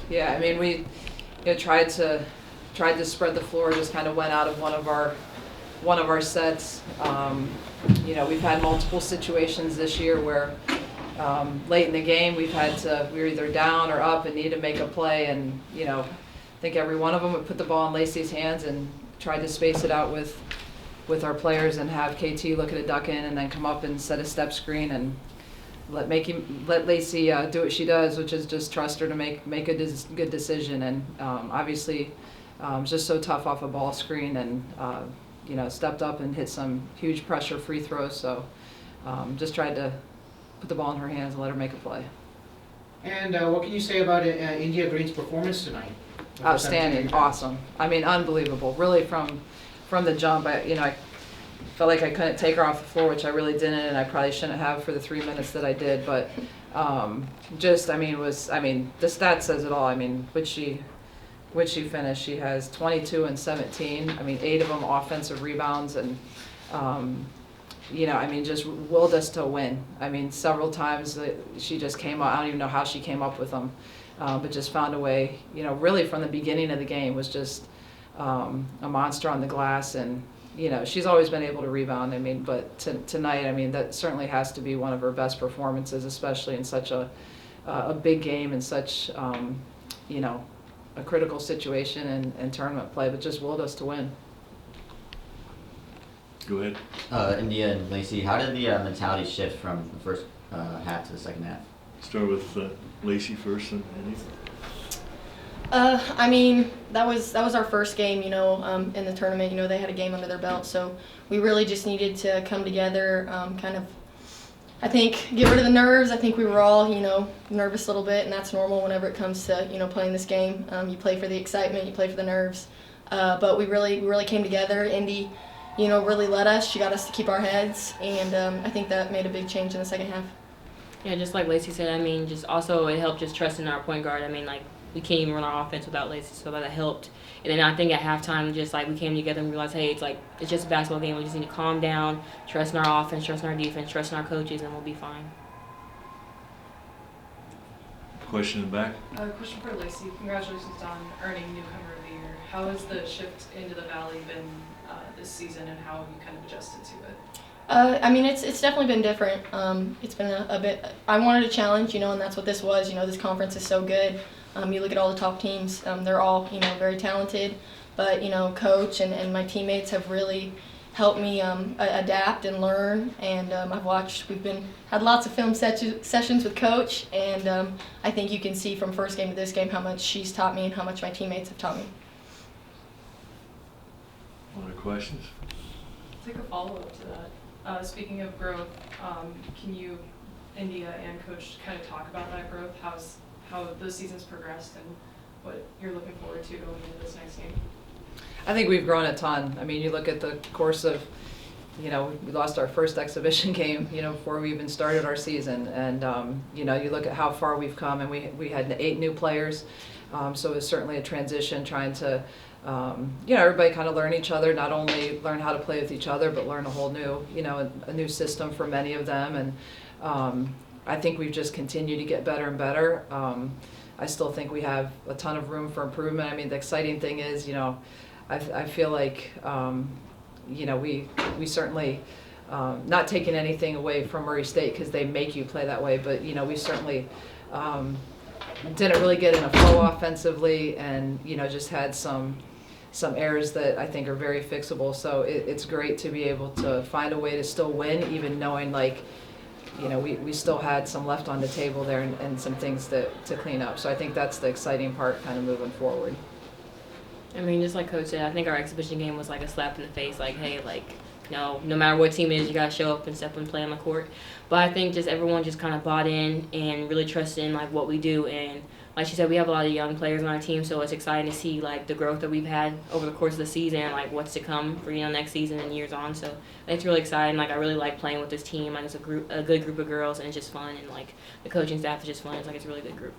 Yeah, I mean, we tried to spread the floor, just kind of went out of one of our sets. We've had multiple situations this year where late in the game we were either down or up and needed to make a play, and I think every one of them would put the ball in Lacey's hands and tried to space it out with our players and have KT look at a duck in and then come up and set a step screen and let Lacey do what she does, which is just trust her to make a good decision. And obviously just so tough off a ball screen, and stepped up and hit some huge pressure free throws. So just tried to put the ball in her hands and let her make a play. And what can you say about India Green's performance tonight? Outstanding, awesome. I mean, unbelievable. Really from the jump, I felt like I couldn't take her off the floor, which I really didn't, and I probably shouldn't have for the 3 minutes that I did. But the stat says it all. I mean, would she finish? She has 22 and 17. I mean, 8 of them offensive rebounds, and just willed us to win. I mean, several times she just came up. I don't even know how she came up with them, but just found a way. Really from the beginning of the game was just a monster on the glass, and she's always been able to rebound. I mean, but tonight, I mean, that certainly has to be one of her best performances, especially in such a big game and such a critical situation and tournament play, but just willed us to win. Go ahead. India and Lacey, how did the mentality shift from the first half to the second half? Start with Lacey first, and India. That was our first game, in the tournament. They had a game under their belt, so we really just needed to come together, I think, get rid of the nerves. I think we were all, nervous a little bit, and that's normal whenever it comes to, playing this game. You play for the excitement, you play for the nerves, but we really came together. Indy, really led us. She got us to keep our heads, and I think that made a big change in the second half. Yeah, just like Lacey said, just also it helped just trust in our point guard. We can't even run our offense without Lacey, so that helped. And then I think at halftime, just we came together and realized, hey, it's just a basketball game. We just need to calm down, trust in our offense, trust in our defense, trust in our coaches, and we'll be fine. Question in the back. Question for Lacey. Congratulations on earning Newcomer of the Year. How has the shift into the Valley been this season, and how have you kind of adjusted to it? It's definitely been different. It's been a bit. I wanted a challenge, and that's what this was. This conference is so good. You look at all the top teams; they're all, very talented. But coach and my teammates have really helped me adapt and learn. And we've had lots of film sessions with coach, and I think you can see from first game to this game how much she's taught me and how much my teammates have taught me. Other questions? Take a follow-up to that. Speaking of growth, can you, India and coach, kind of talk about that growth? How the season's progressed and what you're looking forward to going into this next game? I think we've grown a ton. I mean, you look at the course of, we lost our first exhibition game, before we even started our season. And, you look at how far we've come, and we had 8 new players. So it was certainly a transition trying to, everybody kind of learn each other, not only learn how to play with each other, but learn a whole new, a new system for many of them. And I think we've just continued to get better and better. I still think we have a ton of room for improvement. I mean, the exciting thing is, I feel like, we certainly, not taking anything away from Murray State because they make you play that way, but, we certainly didn't really get in a flow offensively, and, just had some errors that I think are very fixable. So it's great to be able to find a way to still win, even knowing we still had some left on the table there and some things to clean up. So I think that's the exciting part kind of moving forward. Just like Coach said, I think our exhibition game was like a slap in the face, no matter what team it is, you got to show up and step and play on the court. But I think just everyone just kind of bought in and really trusted in what we do. And like she said, we have a lot of young players on our team, so it's exciting to see the growth that we've had over the course of the season, and what's to come for next season and years on. So it's really exciting. I really like playing with this team. It's a good group of girls, and it's just fun. And the coaching staff is just fun. It's a really good group.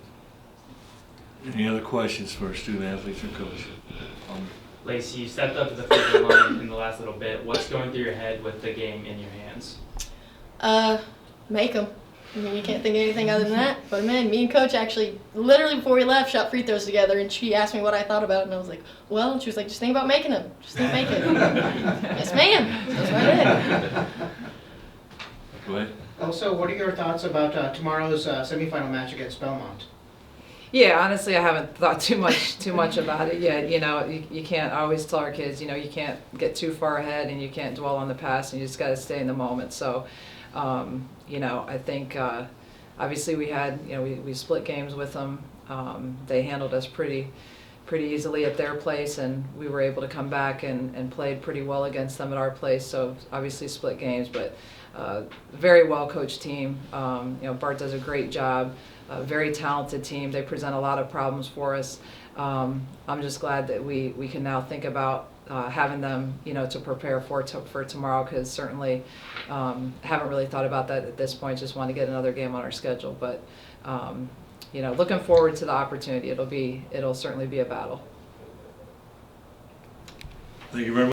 Any other questions for our student athletes or coach? Lacey, you stepped up to the free throw line in the last little bit. What's going through your head with the game in your hands? Make them. I mean, you can't think of anything other than that. Put them in. Me and Coach actually, literally before we left, shot free throws together, and she asked me what I thought about it, and I was like, well, and she was like, just think about making them. Just think make it. Yes, ma'am. That's what I did. Go ahead. Also, what are your thoughts about tomorrow's semifinal match against Belmont? Yeah, honestly, I haven't thought too much about it yet. You know, you can't. I always tell our kids, you know, you can't get too far ahead, and you can't dwell on the past, and you just got to stay in the moment. So, you know, I think obviously we had, you know, we split games with them. They handled us pretty easily at their place, and we were able to come back and played pretty well against them at our place. So obviously split games, but very well coached team. You know, Bart does a great job. A very talented team. They present a lot of problems for us. I'm just glad that we can now think about having them, you know, to prepare for tomorrow, because certainly haven't really thought about that at this point. Just want to get another game on our schedule, but you know, looking forward to the opportunity. It'll certainly be a battle. Thank you very much.